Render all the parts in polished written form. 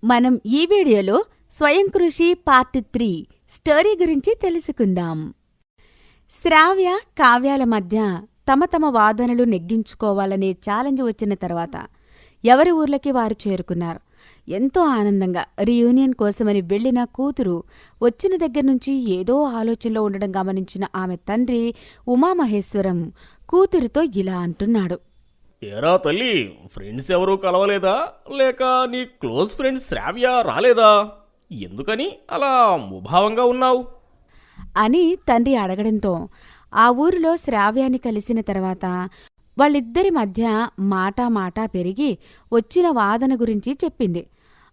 మనం ఈ వీడియోలో స్వయం కృషి పార్ట్ 3 స్టోరీ గురించి తెలుసుకుందాం. శ్రావ్య కావ్యాల మధ్య తమ వాదనలు నెగ్గించుకోవాలనే ఛాలెంజ్ వచ్చిన తర్వాత ఎవరి ఊర్లకి వారు చేరుకున్నారు. ఎంతో ఆనందంగా రీయూనియన్ కోసమని వెళ్లిన కూతురు వచ్చిన దగ్గర్నుంచి ఏదో ఆలోచనలో ఉండడం గమనించిన ఆమె తండ్రి ఉమామహేశ్వరం కూతురితో ఇలా అంటున్నాడు. ఏరా తల్లి, ఫ్రెండ్స్ ఎవరూ కలవలేదా? లేక నీ క్లోజ్ ఫ్రెండ్ శ్రావ్య రాలేదా? ఎందుకని అలా ముభావంగా ఉన్నావు అని తండ్రి అడగడంతో ఆ ఊరిలో శ్రావ్యాన్ని కలిసిన తర్వాత వాళ్ళిద్దరి మధ్య మాటా పెరిగి వచ్చిన వాదన గురించి చెప్పింది.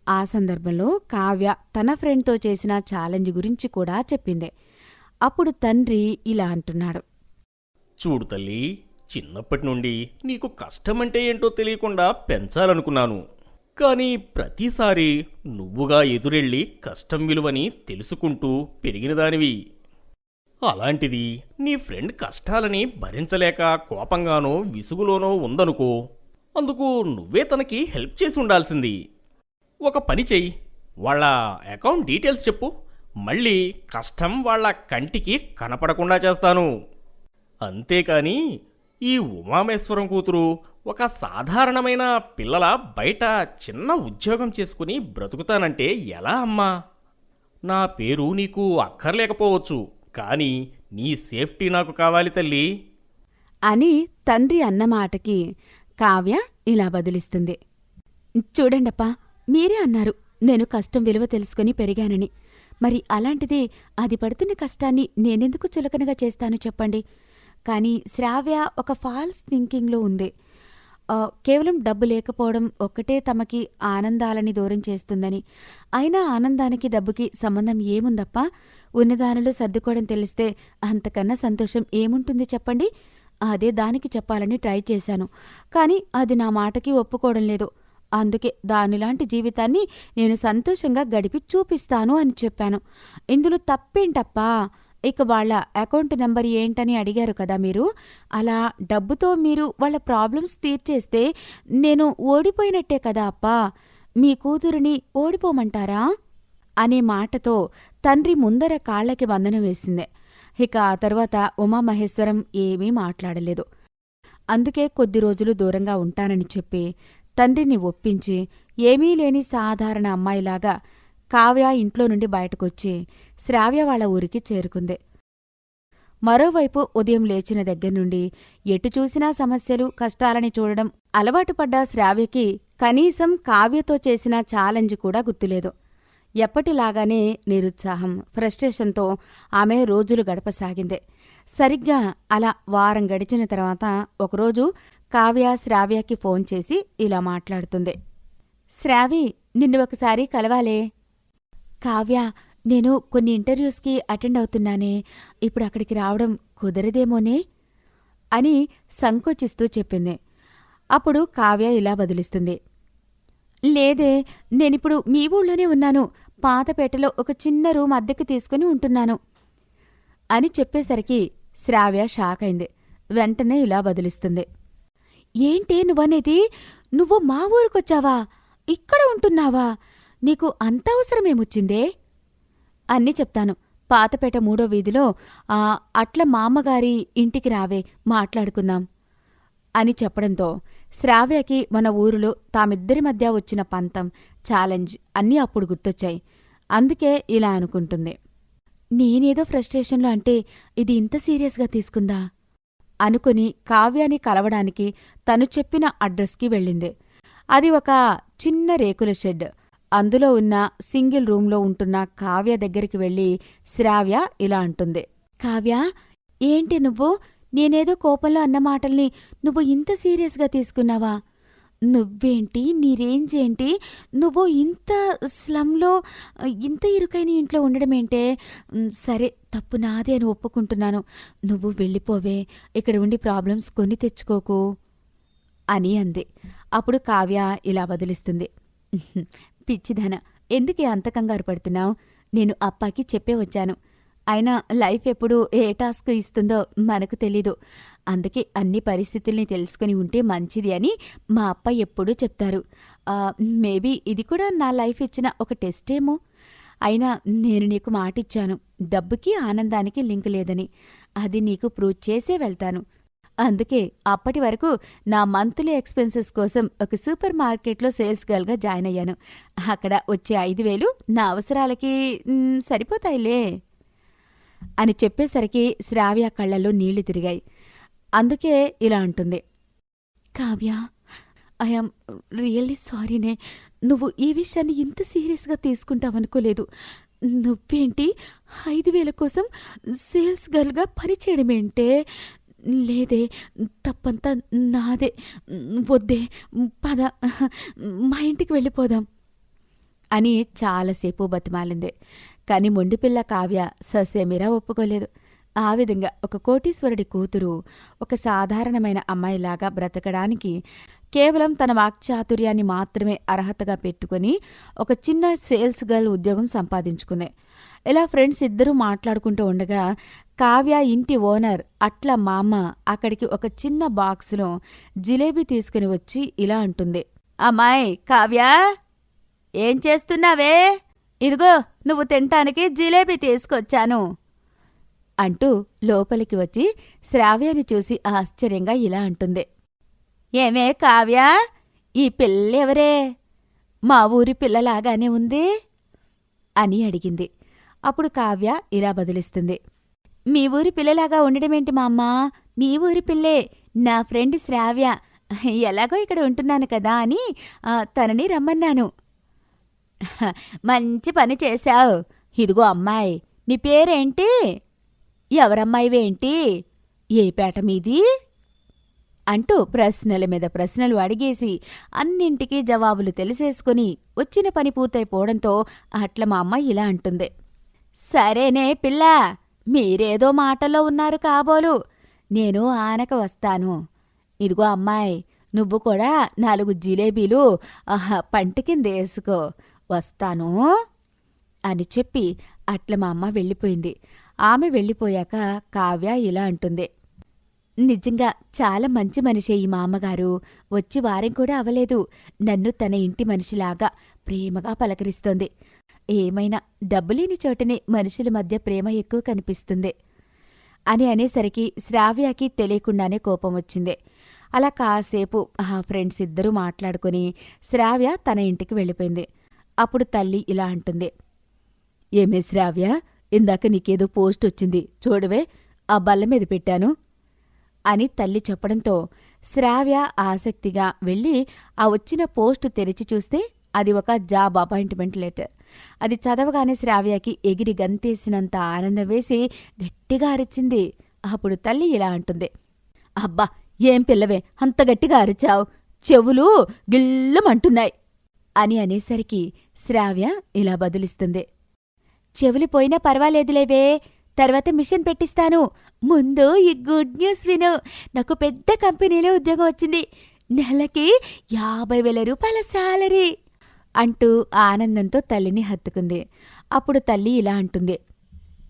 ఆ సందర్భంలో కావ్య తన ఫ్రెండ్తో చేసిన ఛాలెంజ్ గురించి కూడా చెప్పింది. అప్పుడు తండ్రి ఇలా అంటున్నాడు. చూడు తల్లి, చిన్నప్పటి నుండి నీకు కష్టమంటే ఏంటో తెలియకుండా పెంచాలనుకున్నాను. కానీ ప్రతిసారి నువ్వుగా ఎదురెళ్ళి కష్టం విలువని తెలుసుకుంటూ పెరిగిన దానివి. అలాంటిది నీ ఫ్రెండ్ కష్టాలని భరించలేక కోపంగానో విసుగులోనో ఉందనుకో, అందుకు నువ్వే తనకి హెల్ప్ చేసి ఉండాల్సింది. ఒక పని చెయ్యి, వాళ్ళ అకౌంట్ డీటెయిల్స్ చెప్పు, మళ్ళీ కష్టం వాళ్ళ కంటికి కనపడకుండా చేస్తాను. అంతేకాని ఈ ఉమామేశ్వరం కూతురు ఒక సాధారణమైన పిల్లల బయట చిన్న ఉద్యోగం చేసుకుని బ్రతుకుతానంటే ఎలా అమ్మా? నా పేరు నీకు అక్కర్లేకపోవచ్చు, కానీ నీ సేఫ్టీ నాకు కావాలి తల్లి అని తండ్రి అన్నమాటకి కావ్య ఇలా బదిలిస్తుంది. చూడండప్పా, మీరే అన్నారు నేను కష్టం విలువ తెలుసుకుని పెరిగానని. మరి అలాంటిది అది పడుతున్న కష్టాన్ని నేనెందుకు చులకనగా చేస్తాను చెప్పండి? కానీ శ్రావ్య ఒక ఫాల్స్ థింకింగ్లో ఉంది. కేవలం డబ్బు లేకపోవడం ఒక్కటే తమకి ఆనందాలని దూరం చేస్తుందని. అయినా ఆనందానికి డబ్బుకి సంబంధం ఏముందప్పా? ఉన్నదానిలో సర్దుకోవడం తెలిస్తే అంతకన్నా సంతోషం ఏముంటుంది చెప్పండి? అదే దానికి చెప్పాలని ట్రై చేశాను, కానీ అది నా మాటకి ఒప్పుకోవడం లేదు. అందుకే దానిలాంటి జీవితాన్ని నేను సంతోషంగా గడిపి చూపిస్తాను అని చెప్పాను. ఇందులో తప్పేంటప్పా? ఇక వాళ్ళ అకౌంట్ నెంబర్ ఏంటని అడిగారు కదా మీరు. అలా డబ్బుతో మీరు వాళ్ళ ప్రాబ్లమ్స్ తీర్చేస్తే నేను ఓడిపోయినట్టే కదా అప్పా. మీ కూతురిని ఓడిపోమంటారా అనే మాటతో తండ్రి ముందర కాళ్లకి వందనం వేసింది. ఇక ఆ తర్వాత ఉమామహేశ్వరం ఏమీ మాట్లాడలేదు. అందుకే కొద్ది రోజులు దూరంగా ఉంటానని చెప్పి తండ్రిని ఒప్పించి ఏమీ లేని సాధారణ అమ్మాయిలాగా కావ్య ఇంట్లో నుండి బయటకొచ్చి శ్రావ్య వాళ్ళ ఊరికి చేరుకుంది. మరోవైపు ఉదయం లేచిన దగ్గర్నుండి ఎటు చూసినా సమస్యలు, కష్టాలని చూడడం అలవాటు పడ్డ శ్రావ్యకి కనీసం కావ్యతో చేసిన ఛాలెంజ్ కూడా గుర్తులేదు. ఎప్పటిలాగానే నిరుత్సాహం, ఫ్రస్ట్రేషన్తో ఆమె రోజులు గడపసాగింది. సరిగ్గా అలా వారం గడిచిన తర్వాత ఒకరోజు కావ్య శ్రావ్యకి ఫోన్ చేసి ఇలా మాట్లాడుతుంది. శ్రావి, నిన్ను ఒకసారి కలవాలే. కావ్య, నేను కొన్ని ఇంటర్వ్యూస్కి అటెండ్ అవుతున్నానే, ఇప్పుడు అక్కడికి రావడం కుదరదేమోనే అని సంకోచిస్తూ చెప్పింది. అప్పుడు కావ్య ఇలా బదిలిస్తుంది. లేదే, నేనిప్పుడు మీ ఊళ్ళోనే ఉన్నాను. పాతపేటలో ఒక చిన్న రూమ్ అద్దెకి తీసుకుని ఉంటున్నాను అని చెప్పేసరికి శ్రావ్య షాక్ అయింది. వెంటనే ఇలా బదిలిస్తుంది. ఏంటే నువ్వనేది? నువ్వు మా ఊరికొచ్చావా? ఇక్కడ ఉంటున్నావా? నీకు అంత అవసరమేమొచ్చిందే? అన్నీ చెప్తాను. పాతపేట 3వ వీధిలో అట్ల మామ్మగారి ఇంటికి రావే, మాట్లాడుకుందాం అని చెప్పడంతో శ్రావ్యకి మన ఊరిలో తామిద్దరి మధ్య వచ్చిన పంతం, ఛాలెంజ్ అన్నీ అప్పుడు గుర్తొచ్చాయి. అందుకే ఇలా అనుకుంటుంది. నేనేదో ఫ్రస్ట్రేషన్లో అంటే ఇది ఇంత సీరియస్గా తీసుకుందా అనుకుని కావ్యాని కలవడానికి తను చెప్పిన అడ్రస్కి వెళ్ళింది. అది ఒక చిన్న రేకుల షెడ్. అందులో ఉన్న సింగిల్ రూంలో ఉంటున్న కావ్య దగ్గరికి వెళ్ళి శ్రావ్య ఇలా అంటుంది. కావ్య, ఏంటి నువ్వు? నేనేదో కోపంలో అన్న మాటల్ని నువ్వు ఇంత సీరియస్గా తీసుకున్నావా? నువ్వేంటి, నీ రేంజ్ ఏంటి? నువ్వు ఇంత స్లమ్లో, ఇంత ఇరుకైన ఇంట్లో ఉండడమేంటే? సరే, తప్పు నాదే అని ఒప్పుకుంటున్నాను. నువ్వు వెళ్ళిపోవే, ఇక్కడ ఉండి ప్రాబ్లమ్స్ కొని తెచ్చుకోకు అని అంది. అప్పుడు కావ్య ఇలా బదిలిస్తుంది. పిచ్చిదాన, ఎందుకే అంత కంగారు పడుతున్నావు? నేను అప్పాకి చెప్పే వచ్చాను. అయినా లైఫ్ ఎప్పుడు ఏ టాస్క్ ఇస్తుందో మనకు తెలీదు. అందుకే అన్ని పరిస్థితుల్ని తెలుసుకుని ఉంటే మంచిది అని మా అప్ప ఎప్పుడూ చెప్తారు. మేబీ ఇది కూడా నా లైఫ్ ఇచ్చిన ఒక టెస్టేమో. అయినా నేను నీకు మాటిచ్చాను, డబ్బుకి ఆనందానికి లింక్ లేదని. అది నీకు ప్రూవ్ చేసే వెళ్తాను. అందుకే అప్పటి వరకు నా మంత్లీ ఎక్స్పెన్సెస్ కోసం ఒక సూపర్ మార్కెట్లో సేల్స్ గర్ల్గా జాయిన్ అయ్యాను. అక్కడ వచ్చే 5,000 నా అవసరాలకి సరిపోతాయిలే అని చెప్పేసరికి శ్రావ్య కళ్ళల్లో నీళ్లు తిరిగాయి. అందుకే ఇలా అంటుంది, కావ్య, ఐఎమ్ రియల్లీ సారీనే. నువ్వు ఈ విషయాన్ని ఇంత సీరియస్గా తీసుకుంటావనుకోలేదు. నువ్వేంటి 5,000 కోసం సేల్స్ గర్ల్గా పనిచేయడమేంటే? లేదే, తప్పంతా నాదే. వద్దే, పద, మా ఇంటికి వెళ్ళిపోదాం అని చాలాసేపు బతిమాలింది. కాని మొండిపిల్ల కావ్య ససేమిరా ఒప్పుకోలేదు. ఆ విధంగా ఒక కోటీశ్వరుడి కూతురు ఒక సాధారణమైన అమ్మాయిలాగా బ్రతకడానికి కేవలం తన వాక్చాతుర్యాన్ని మాత్రమే అర్హతగా పెట్టుకుని ఒక చిన్న సేల్స్ గర్ల్ ఉద్యోగం సంపాదించుకుంది. ఇలా ఫ్రెండ్స్ ఇద్దరూ మాట్లాడుకుంటూ ఉండగా కావ్య ఇంటి ఓనర్ అట్ల మామ అక్కడికి ఒక చిన్న బాక్సులో జిలేబీ తీసుకుని వచ్చి ఇలా అంటుంది, అమ్మాయి కావ్య, ఏం చేస్తున్నావే? ఇదిగో నువ్వు తినటానికి జిలేబీ తీసుకొచ్చాను అంటూ లోపలికి వచ్చి శ్రావ్యాని చూసి ఆశ్చర్యంగా ఇలా అంటుంది, ఏమే కావ్య, ఈ పిల్లెవరే? మా ఊరి పిల్లలాగానే ఉంది అని అడిగింది. అప్పుడు కావ్య ఇలా బదులిస్తుంది, మీ ఊరి పిల్లలాగా ఉండడమేంటి మా అమ్మ? మీ ఊరి పిల్లే, నా ఫ్రెండ్ శ్రావ్య. ఎలాగో ఇక్కడ ఉంటున్నాను కదా అని తనని రమ్మన్నాను. మంచి పని చేశావు. ఇదిగో అమ్మాయి, నీ పేరేంటి? ఎవరమ్మాయివేంటి? ఏ పేట మీది? అంటూ ప్రశ్నల మీద ప్రశ్నలు అడిగేసి అన్నింటికీ జవాబులు తెలిసేసుకుని వచ్చిన పని పూర్తయిపోవడంతో అట్ల మా అమ్మ ఇలా అంటుంది, సరేనే పిల్ల, మీరేదో మాటల్లో ఉన్నారు కాబోలు. నేను ఆనక వస్తాను. ఇదిగో అమ్మాయి, నువ్వు కూడా 4 జిలేబీలు పంట కింద వేసుకో, వస్తాను అని చెప్పి అట్ల మా అమ్మ వెళ్ళిపోయింది. ఆమె వెళ్ళిపోయాక కావ్య ఇలా అంటుంది, నిజంగా చాలా మంచి మనిషే ఈ మా అమ్మగారు. వచ్చి వారం కూడా అవలేదు. నన్ను తన ఇంటి మనిషిలాగా ప్రేమగా పలకరిస్తోంది. ఏమైనా డబ్బులేని చోటనే మనుషుల మధ్య ప్రేమ ఎక్కువ కనిపిస్తుంది అని అనేసరికి శ్రావ్యకి తెలియకుండానే కోపం వచ్చింది. అలా కాసేపు ఫ్రెండ్స్ ఇద్దరూ మాట్లాడుకుని శ్రావ్య తన ఇంటికి వెళ్ళిపోయింది. అప్పుడు తల్లి ఇలా అంటుంది, ఏమే శ్రావ్య, ఇందాక నీకేదో పోస్ట్ వచ్చింది చూడవే, ఆ బల్ల మీద పెట్టాను అని తల్లి చెప్పడంతో శ్రావ్య ఆసక్తిగా వెళ్ళి ఆ వచ్చిన పోస్టు తెరిచి చూస్తే అది ఒక జాబ్ అపాయింట్మెంట్ లెటర్. అది చదవగానే శ్రావ్యకి ఎగిరి గంతేసినంత ఆనందం వేసి గట్టిగా అరిచింది. అప్పుడు తల్లి ఇలా అంటుంది, అబ్బా, ఏం పిల్లవే అంత గట్టిగా అరిచావు, చెవులు గిల్లమంటున్నాయి అని అనేసరికి శ్రావ్య ఇలా బదులిస్తుంది, చెవులు పోయినా పర్వాలేదులేవే, తర్వాత మిషన్ పెట్టిస్తాను. ముందు ఈ గుడ్ న్యూస్ విను. నాకు పెద్ద కంపెనీలో ఉద్యోగం వచ్చింది. నెలకి 50,000 రూపాయల శాలరీ అంటూ ఆనందంతో తల్లిని హత్తుకుంది. అప్పుడు తల్లి ఇలా అంటుంది,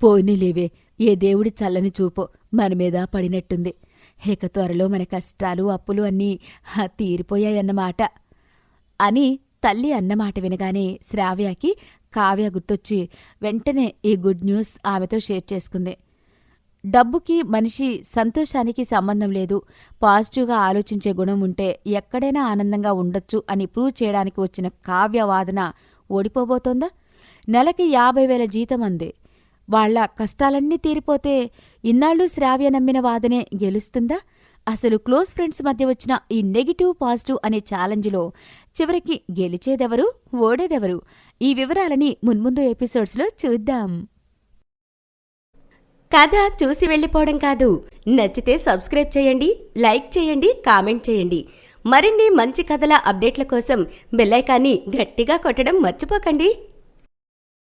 పోనీలేవే, ఏ దేవుడి చల్లని చూపో మన మీద పడినట్టుంది. ఇక త్వరలో మన కష్టాలు అప్పులు అన్నీ తీరిపోయాయన్నమాట అని తల్లి అన్నమాట వినగానే శ్రావ్యకి కావ్య గుర్తొచ్చి వెంటనే ఈ గుడ్ న్యూస్ ఆమెతో షేర్ చేసుకుంది. డబ్బుకి మనిషి సంతోషానికి సంబంధం లేదు, పాజిటివ్గా ఆలోచించే గుణం ఉంటే ఎక్కడైనా ఆనందంగా ఉండొచ్చు అని ప్రూవ్ చేయడానికి వచ్చిన కావ్య వాదన ఓడిపోబోతోందా? నెలకి 50,000 జీతం అంది. వాళ్ల కష్టాలన్నీ తీరిపోతే ఇన్నాళ్ళు శ్రావ్య నమ్మిన వాదనే గెలుస్తుందా? అసలు క్లోజ్ ఫ్రెండ్స్ మధ్య వచ్చిన ఈ నెగిటివ్ పాజిటివ్ అనే ఛాలెంజ్లో చివరికి గెలిచేదెవరు, ఓడేదెవరు? ఈ వివరాలని మున్ముందు ఎపిసోడ్స్లో చూద్దాం. కథ చూసి వెళ్ళిపోవడం కాదు, నచ్చితే సబ్స్క్రైబ్ చేయండి, లైక్ చేయండి, కామెంట్ చేయండి. మరిన్ని మంచి కథల అప్డేట్ల కోసం బెల్ ఐకాన్ని గట్టిగా కొట్టడం మర్చిపోకండి.